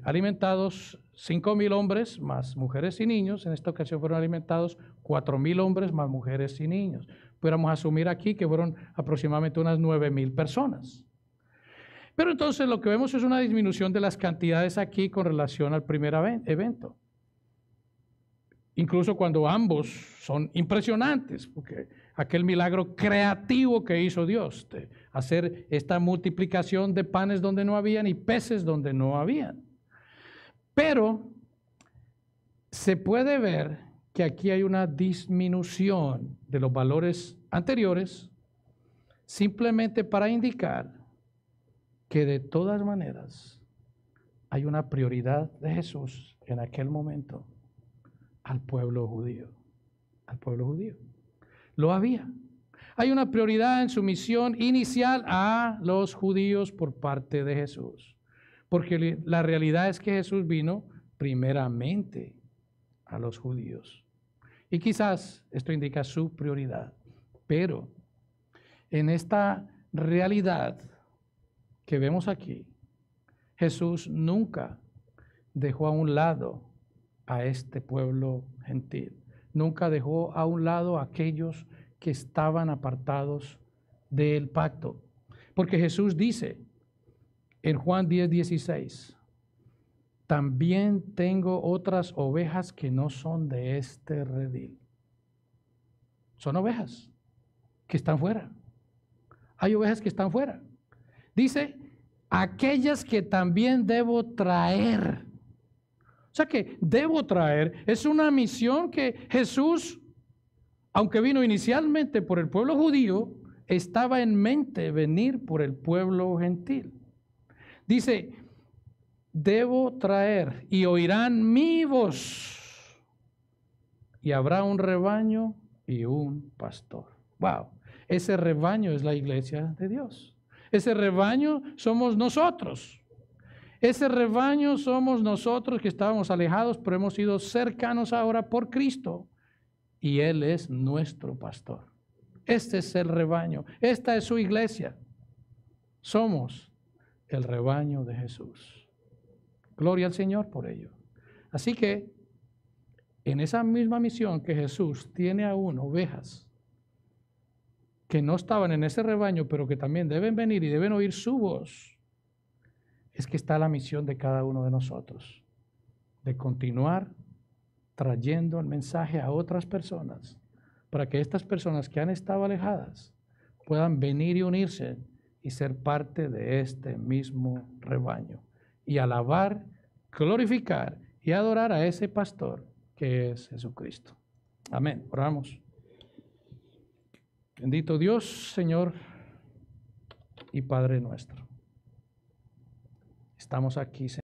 alimentados 5,000 hombres más mujeres y niños. En esta ocasión fueron alimentados 4,000 hombres más mujeres y niños. Pudiéramos asumir aquí que fueron aproximadamente unas 9,000 personas. Pero entonces lo que vemos es una disminución de las cantidades aquí con relación al primer evento. Incluso cuando ambos son impresionantes, porque aquel milagro creativo que hizo Dios, de hacer esta multiplicación de panes donde no habían y peces donde no habían. Pero se puede ver que aquí hay una disminución de los valores anteriores, simplemente para indicar que de todas maneras hay una prioridad de Jesús en aquel momento al pueblo judío. Al pueblo judío. Lo había. Hay una prioridad en su misión inicial a los judíos por parte de Jesús. Porque la realidad es que Jesús vino primeramente a los judíos. Y quizás esto indica su prioridad. Pero en esta realidad que vemos aquí, Jesús nunca dejó a un lado a este pueblo gentil. Nunca dejó a un lado a aquellos que estaban apartados del pacto. Porque Jesús dice en Juan 10:16, también tengo otras ovejas que no son de este redil. Son ovejas que están fuera. Hay ovejas que están fuera. Dice, aquellas que también debo traer. O sea que debo traer es una misión que Jesús, aunque vino inicialmente por el pueblo judío, estaba en mente venir por el pueblo gentil. Dice, debo traer y oirán mi voz y habrá un rebaño y un pastor. Wow, ese rebaño es la iglesia de Dios. Ese rebaño somos nosotros. Ese rebaño somos nosotros que estábamos alejados, pero hemos sido cercanos ahora por Cristo. Y Él es nuestro pastor. Este es el rebaño. Esta es su iglesia. Somos el rebaño de Jesús. Gloria al Señor por ello. Así que, en esa misma misión que Jesús tiene aún ovejas que no estaban en ese rebaño, pero que también deben venir y deben oír su voz, es que está la misión de cada uno de nosotros, de continuar trayendo el mensaje a otras personas, para que estas personas que han estado alejadas puedan venir y unirse y ser parte de este mismo rebaño, y alabar, glorificar y adorar a ese pastor que es Jesucristo. Amén. Oramos. Bendito Dios, Señor y Padre nuestro. Estamos aquí, Señor.